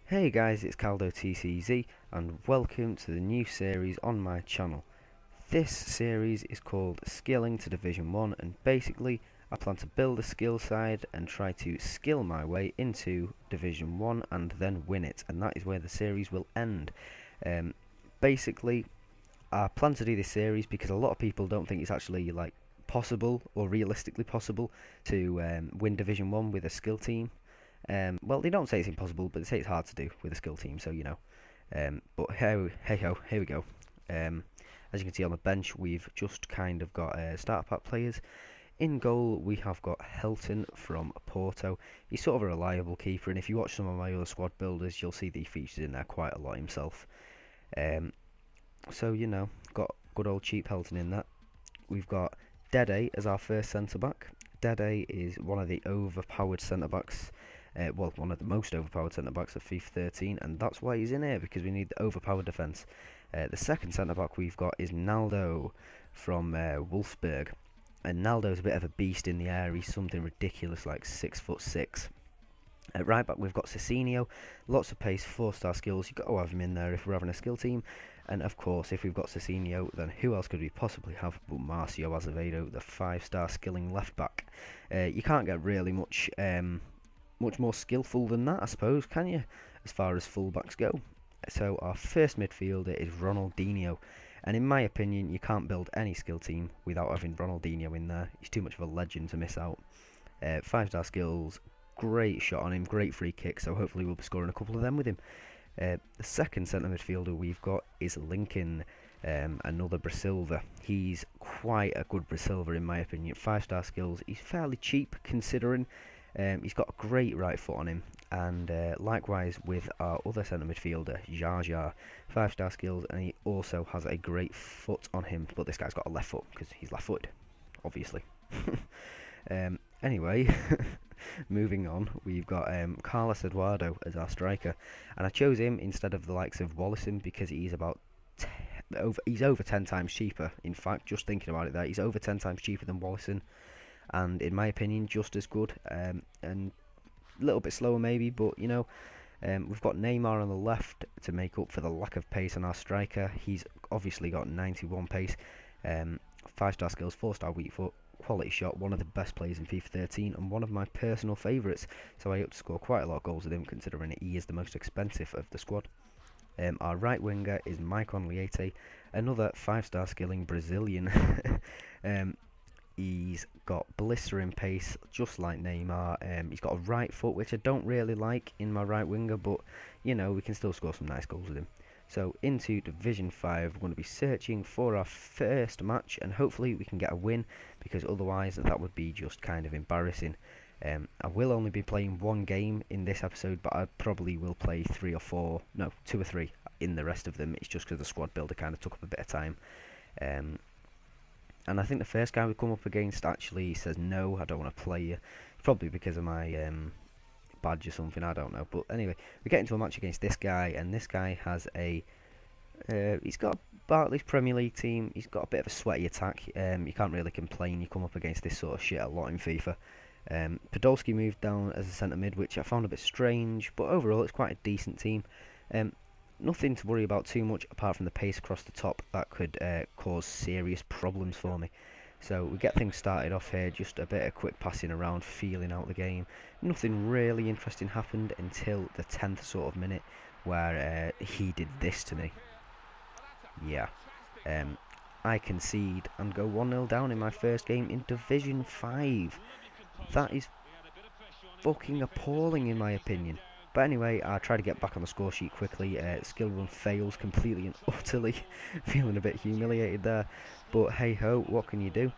Hey guys, it's CaldoTCZ and welcome to the new series on my channel. This series is called Skilling to Division 1 and basically I plan to build a skill side and try to skill my way into Division 1 and then win it, and that is where the series will end. Basically I plan to do this series because a lot of people don't think it's actually possible or realistically possible to win Division 1 with a skill team. Well, they don't say it's impossible, but they say it's hard to do with a skill team, so you know. But hey ho, here we go. As you can see on the bench, we've just kind of got starter pack players. In goal, we have got Helton from Porto. He's sort of a reliable keeper, and if you watch some of my other squad builders, you'll see that he features in there quite a lot himself. So, you know, got good old cheap Helton in that. We've got Dede as our first centre-back. Dede is one of the overpowered centre-backs. Well, one of the most overpowered centre-backs of FIFA 13, and that's why he's in here, because we need the overpowered defence. The second centre-back we've got is Naldo from Wolfsburg, and Naldo's a bit of a beast in the air. He's something ridiculous, like 6'6". At right back we've got Cicinho, lots of pace, 4-star skills. You've got to have him in there if we're having a skill team. And of course, if we've got Cicinho, then who else could we possibly have but Marcio Azevedo, the 5-star skilling left back. You can't get really much more skillful than that, I suppose, can you, as far as fullbacks go? So our first midfielder is Ronaldinho, and in my opinion, you can't build any skill team without having Ronaldinho in there. He's too much of a legend to miss out. 5-star skills, great shot on him, great free kick, so hopefully we'll be scoring a couple of them with him. The second centre midfielder we've got is Lincoln, another Brasilva. He's quite a good Brasilva in my opinion. 5-star skills, he's fairly cheap considering. He's got a great right foot on him, and likewise with our other centre midfielder, Jaja, 5-star skills, and he also has a great foot on him, but this guy's got a left foot because he's left-footed, obviously. Anyway, moving on, we've got Carlos Eduardo as our striker, and I chose him instead of the likes of Wallison because he's over 10 times cheaper. In fact, just thinking about it there, he's over 10 times cheaper than Wallison, and in my opinion just as good, and a little bit slower maybe, but you know, we've got Neymar on the left to make up for the lack of pace on our striker. He's obviously got 91 pace, 5-star skills, 4-star weak foot, quality shot, one of the best players in FIFA 13 and one of my personal favourites, so I hope to score quite a lot of goals with him considering he is the most expensive of the squad. Our right winger is Maicon Leite, another 5-star skilling Brazilian. He's got blistering pace, just like Neymar. He's got a right foot, which I don't really like in my right winger, but, you know, we can still score some nice goals with him. So, into Division 5, we're going to be searching for our first match, and hopefully we can get a win, because otherwise that would be just kind of embarrassing. I will only be playing one game in this episode, but I probably will play 2 or 3 in the rest of them. It's just because the squad builder kind of took up a bit of time. And I think the first guy we come up against actually says no, I don't want to play you. It's probably because of my badge or something, I don't know. But anyway, we get into a match against this guy, and this guy has he's got a Barclays Premier League team. He's got a bit of a sweaty attack. You can't really complain. You come up against this sort of shit a lot in FIFA. Podolski moved down as a centre mid, which I found a bit strange, but overall it's quite a decent team. Nothing to worry about too much apart from the pace across the top that could cause serious problems for me. So we get things started off here, just a bit of quick passing around, feeling out the game. Nothing really interesting happened until the 10th sort of minute where he did this to me. Yeah. I concede and go 1-0 down in my first game in Division 5. That is fucking appalling in my opinion. But anyway, I try to get back on the score sheet quickly. Skill run fails completely and utterly. Feeling a bit humiliated there. But hey ho, what can you do?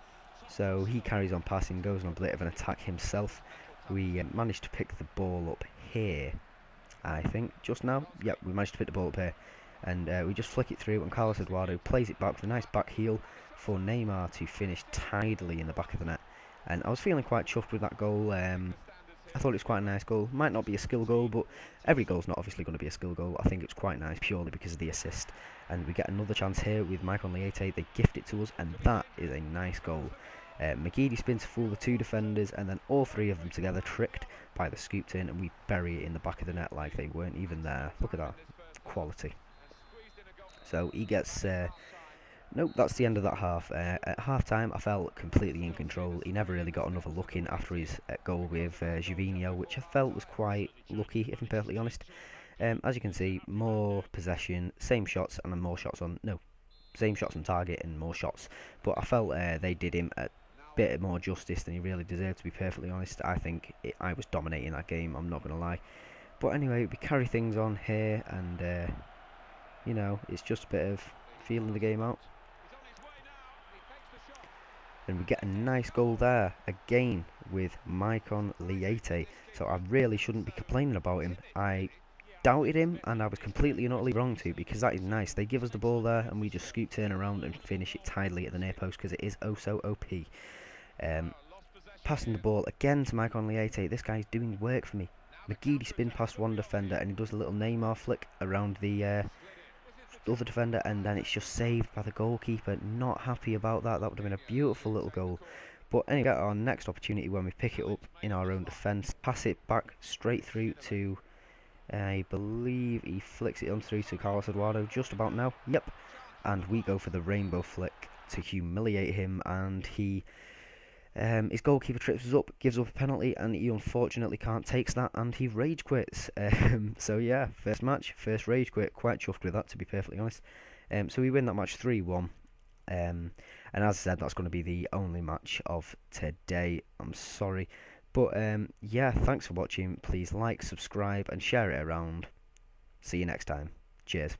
So he carries on passing, goes on a bit of an attack himself. We managed to pick the ball up here, I think, just now. Yep, we managed to pick the ball up here. And we just flick it through, and Carlos Eduardo plays it back with a nice back heel for Neymar to finish tidily in the back of the net. And I was feeling quite chuffed with that goal. I thought it was quite a nice goal. Might not be a skill goal, but every goal's not obviously going to be a skill goal. I think it's quite nice purely because of the assist. And we get another chance here with Maicon Leite. They gift it to us, and that is a nice goal. McGeady spin to fool the two defenders, and then all three of them together tricked by the scoop turn, and we bury it in the back of the net like they weren't even there. Look at that. Quality. So he gets... nope, that's the end of that half. At half-time, I felt completely in control. He never really got another look in after his goal with Gervinho, which I felt was quite lucky, if I'm perfectly honest. As you can see, more possession, same shots, and then more shots on... No, same shots on target and more shots. But I felt they did him a bit more justice than he really deserved, to be perfectly honest. I think I was dominating that game, I'm not going to lie. But anyway, we carry things on here, and, you know, it's just a bit of feeling the game out. And we get a nice goal there, again, with Maicon Liete. So I really shouldn't be complaining about him. I doubted him, and I was completely and utterly wrong to, because that is nice. They give us the ball there, and we just scoop, turn around, and finish it tidily at the near post, because it is oh so OP. Passing the ball again to Maicon Liete. This guy's doing work for me. McGeady spin past one defender, and he does a little Neymar flick around the other defender, and then it's just saved by the goalkeeper. Not happy about that. That would have been a beautiful little goal. But anyway, get our next opportunity when we pick it up in our own defence. Pass it back straight through to, I believe he flicks it on through to Carlos Eduardo just about now. Yep. And we go for the rainbow flick to humiliate him, and he... his goalkeeper trips us up, gives up a penalty, and he unfortunately can't take that, and he rage quits. So yeah, first match, first rage quit. Quite chuffed with that, to be perfectly honest. So we win that match 3-1. And as I said, that's going to be the only match of today. I'm sorry. But yeah, thanks for watching. Please like, subscribe, and share it around. See you next time. Cheers.